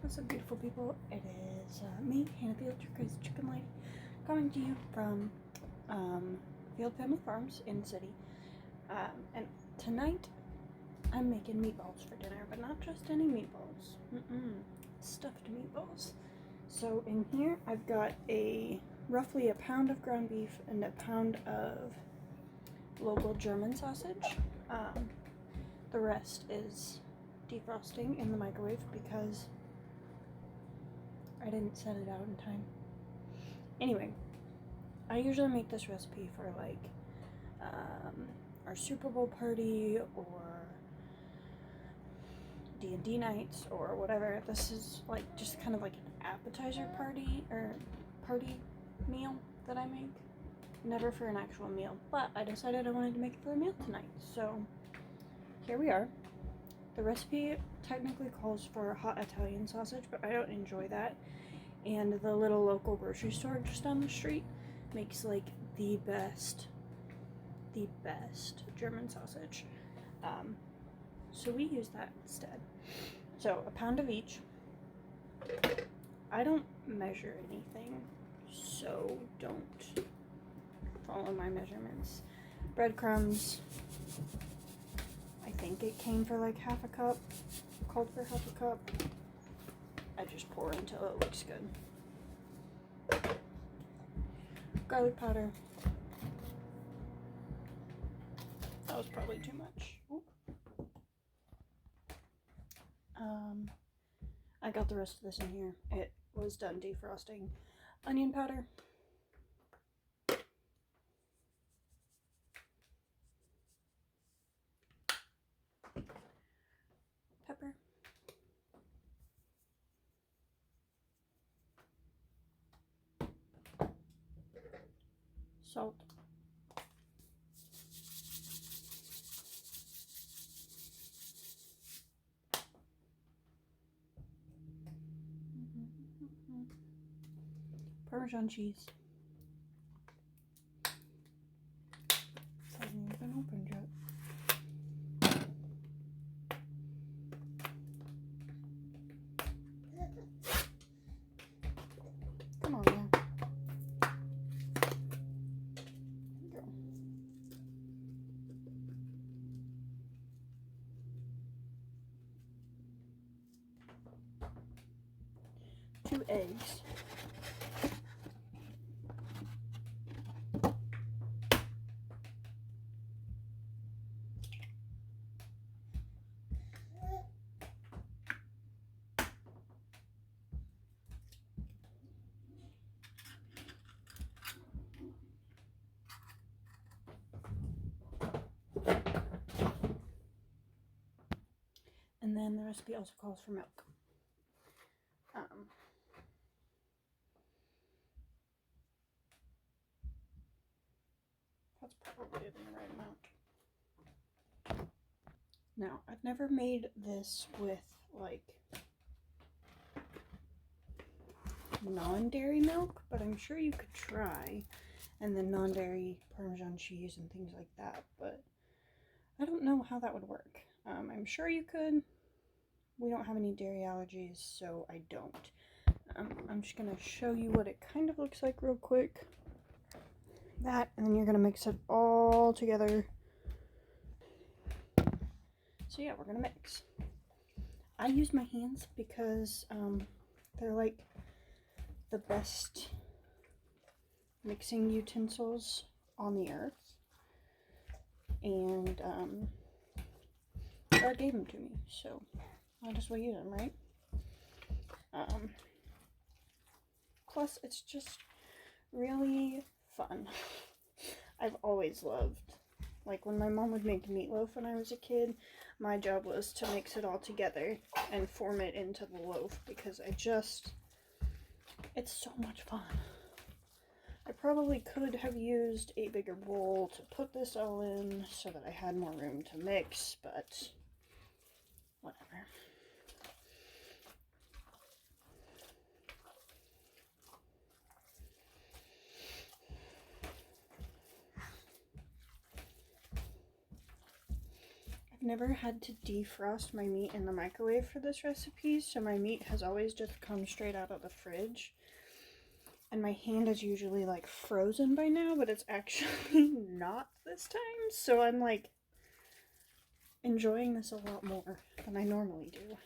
What's up, beautiful people? It is me, Hannah Field, your crazy chicken lady, coming to you from Field Family Farms in the city. And tonight I'm making meatballs for dinner, but not just any meatballs. Stuffed meatballs. So in here I've got roughly a pound of ground beef and a pound of local German sausage. The rest is defrosting in the microwave because I didn't set it out in time. Anyway, I usually make this recipe for like our Super Bowl party or D&D nights or whatever. This is like just kind of like an appetizer party or party meal that I make. Never for an actual meal, but I decided I wanted to make it for a meal tonight. So here we are. The recipe technically calls for hot Italian sausage, but I don't enjoy that. And the little local grocery store just down the street makes like the best German sausage. So we use that instead. So a pound of each. I don't measure anything, so don't follow my measurements. Breadcrumbs. I think it came for like half a cup, called for half a cup. I just pour until it looks good. Garlic powder. That was probably too much. Oop. I got the rest of this in here. It was done defrosting. Onion powder. Pepper. Salt. Parmesan cheese. Hasn't even been opened yet. Come on, man. There you go. 2 eggs. And then the recipe also calls for milk. That's probably in the right amount. Now, I've never made this with like non-dairy milk, but I'm sure you could try. And then non-dairy Parmesan cheese and things like that, but I don't know how that would work. I'm sure you could. We don't have any dairy allergies, so I don't. I'm just gonna show you what it kind of looks like real quick. That, and then you're gonna mix it all together. So yeah, we're gonna mix. I use my hands because they're like the best mixing utensils on the earth, and God gave them to me, so might as well use them, right? Plus, it's just really fun. I've always loved, like when my mom would make meatloaf when I was a kid, my job was to mix it all together and form it into the loaf because it's so much fun. I probably could have used a bigger bowl to put this all in so that I had more room to mix, but whatever. I never had to defrost my meat in the microwave for this recipe, so my meat has always just come straight out of the fridge. And my hand is usually like frozen by now, but it's actually not this time, so I'm like enjoying this a lot more than I normally do.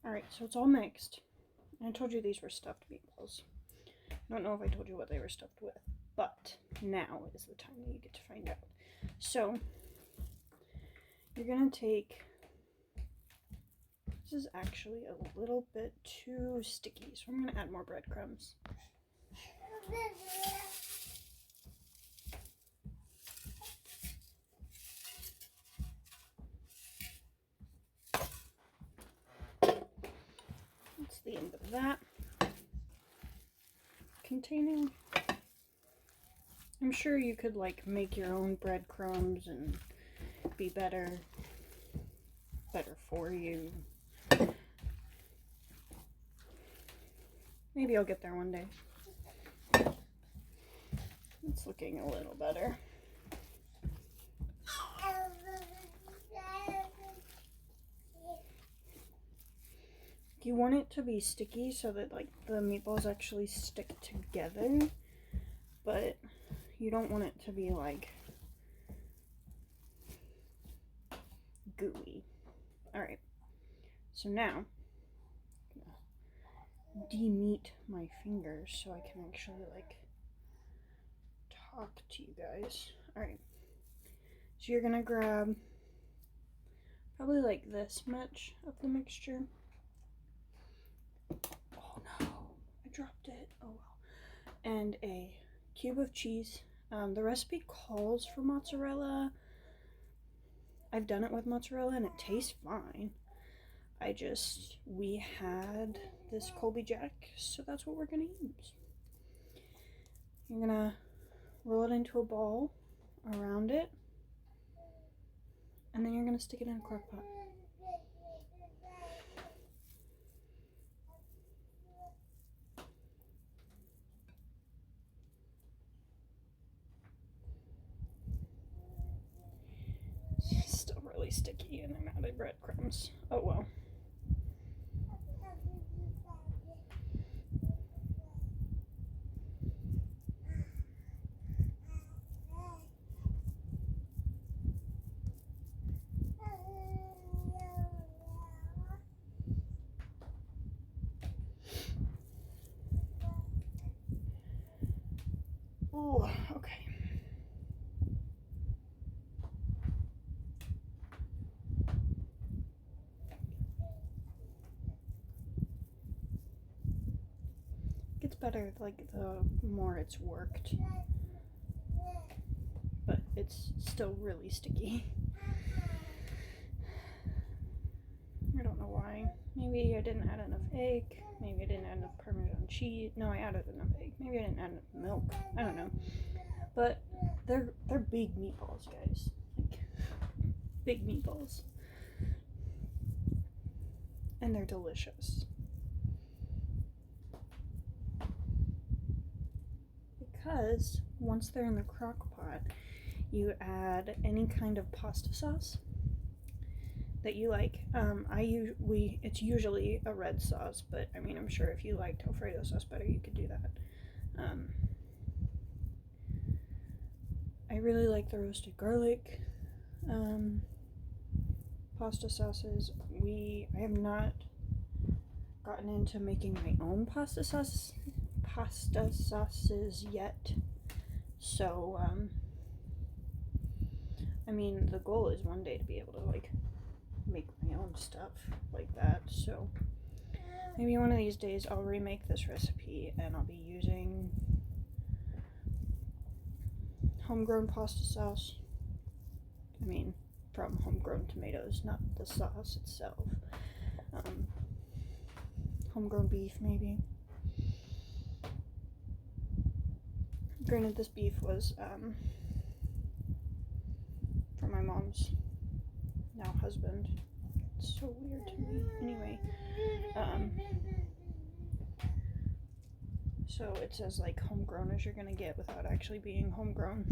Alright, so it's all mixed. I told you these were stuffed meatballs. I don't know if I told you what they were stuffed with, but now is the time that you get to find out. So, you're going to take, this is actually a little bit too sticky, so I'm going to add more breadcrumbs. That's the end of that. Containing, I'm sure you could like make your own breadcrumbs and be better for you. Maybe I'll get there one day. It's looking a little better. You want it to be sticky so that like the meatballs actually stick together, but you don't want it to be like gooey. Alright, so now I'm gonna de-meat my fingers so I can actually like talk to you guys. Alright, so you're gonna grab probably like this much of the mixture. Oh no, I dropped it. Oh well. And a cube of cheese. The recipe calls for mozzarella. I've done it with mozzarella and it tastes fine. We had this Colby Jack, so that's what we're gonna use. You're gonna roll it into a ball around it, and then you're gonna stick it in a crock pot. It's still really sticky and I'm out of breadcrumbs. Oh well. Oh, okay. Gets better like the more it's worked, but it's still really sticky. I don't know why. Maybe I didn't add enough egg. Maybe I didn't add enough parmesan cheese. No, I added enough egg. Maybe I didn't add enough milk. I don't know. But they're big meatballs, guys. Like big meatballs. And they're delicious. Because once they're in the crock pot, you add any kind of pasta sauce that you like. It's usually a red sauce, but I mean, I'm sure if you liked Alfredo sauce better, you could do that. I really like the roasted garlic pasta sauces. I have not gotten into making my own pasta sauces yet, so I mean, the goal is one day to be able to like make my own stuff like that, so maybe one of these days I'll remake this recipe and I'll be using homegrown pasta sauce. I mean, from homegrown tomatoes, not the sauce itself. Homegrown beef, maybe. Granted, this beef was from my mom's now husband. It's so weird to me. Anyway, So it's as like homegrown as you're gonna get without actually being homegrown.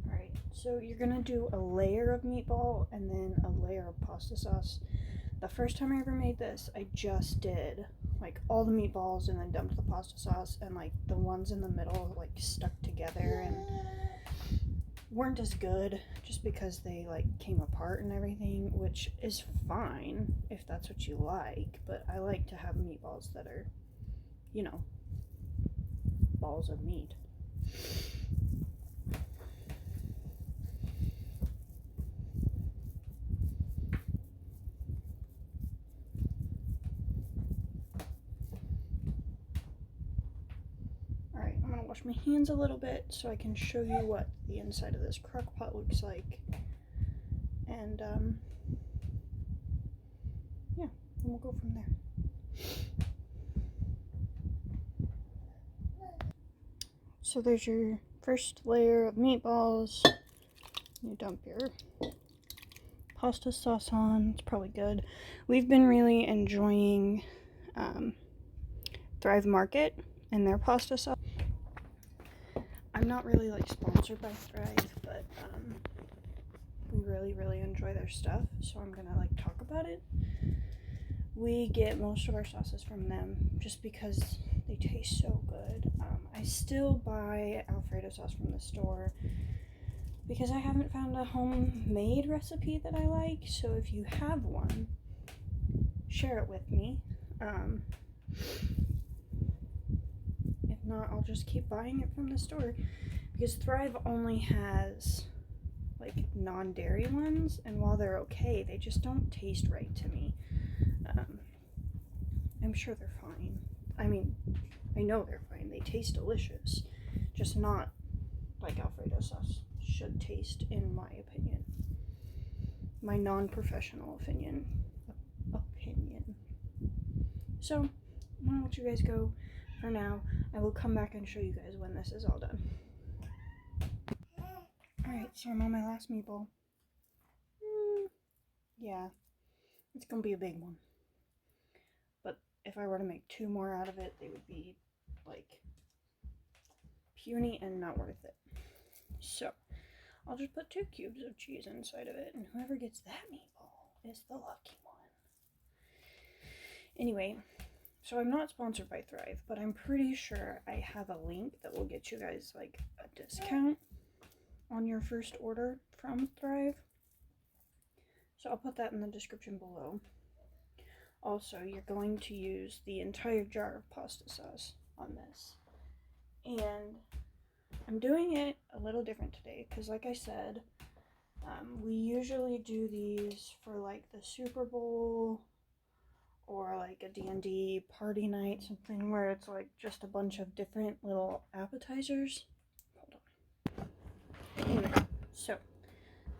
Alright, so you're gonna do a layer of meatball and then a layer of pasta sauce. The first time I ever made this, I just did like all the meatballs and then dumped the pasta sauce, and like the ones in the middle like stuck together and weren't as good just because they like came apart and everything, which is fine if that's what you like, but I like to have meatballs that are, you know, balls of meat. Alright, I'm gonna wash my hands a little bit so I can show you what the inside of this crock pot looks like. And yeah, and we'll go from there. So there's your first layer of meatballs. You dump your pasta sauce on. It's probably good. We've been really enjoying Thrive Market and their pasta sauce. I'm not really like sponsored by Thrive, but we really enjoy their stuff, so I'm gonna like talk about it. We get most of our sauces from them just because they taste so good. I still buy Alfredo sauce from the store because I haven't found a homemade recipe that I like, so if you have one, share it with me. If not, I'll just keep buying it from the store because Thrive only has like non-dairy ones, and while they're okay, they just don't taste right to me. I'm sure they're fine. I mean, I know they're fine. They taste delicious, just not like Alfredo sauce should taste, in my opinion. My non-professional opinion. So, I'm gonna let you guys go for now. I will come back and show you guys when this is all done. Alright, so I'm on my last meatball. Yeah, it's gonna be a big one. But if I were to make 2 more out of it, they would be like puny and not worth it. So I'll just put 2 cubes of cheese inside of it, and whoever gets that meatball is the lucky one. Anyway, so I'm not sponsored by Thrive, but I'm pretty sure I have a link that will get you guys like a discount on your first order from Thrive. So I'll put that in the description below. Also, you're going to use the entire jar of pasta sauce on this. And I'm doing it a little different today because, like I said, we usually do these for like the Super Bowl or like a D&D party night, something where it's like just a bunch of different little appetizers. Hold on. Anyway, so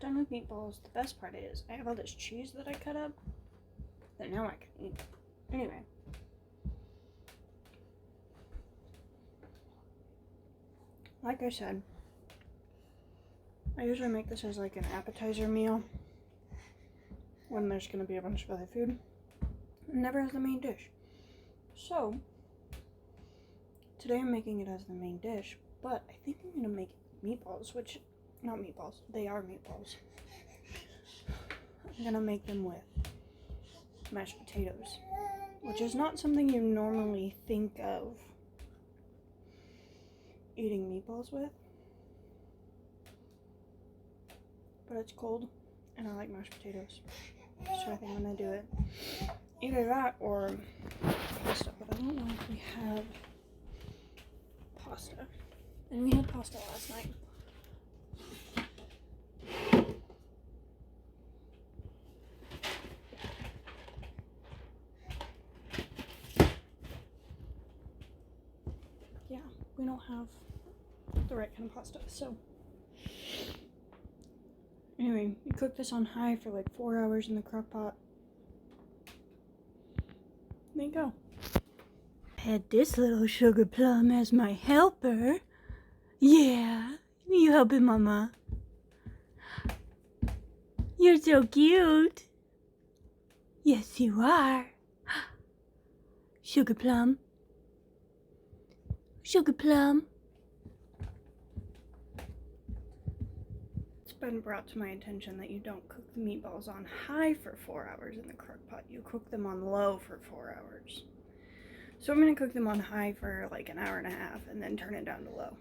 done with meatballs. The best part is I have all this cheese that I cut up that now I can eat. Anyway. Like I said, I usually make this as like an appetizer meal when there's going to be a bunch of other food. Never as the main dish. So, today I'm making it as the main dish, but I think I'm going to make meatballs, which, not meatballs, they are meatballs. I'm going to make them with mashed potatoes, which is not something you normally think of eating meatballs with, but it's cold and I like mashed potatoes, so I think I'm gonna do it either that or pasta, but I don't know if we have pasta, and we had pasta last night. Yeah, we don't have the right kind of pasta, so anyway, you cook this on high for like 4 hours in the crock pot. There you go. Had this little sugar plum as my helper. Yeah, you helping Mama? You're so cute. Yes, you are. Sugar plum. Sugar plum. It's been brought to my attention that you don't cook the meatballs on high for 4 hours in the crock pot. You cook them on low for 4 hours. So I'm going to cook them on high for like an hour and a half and then turn it down to low.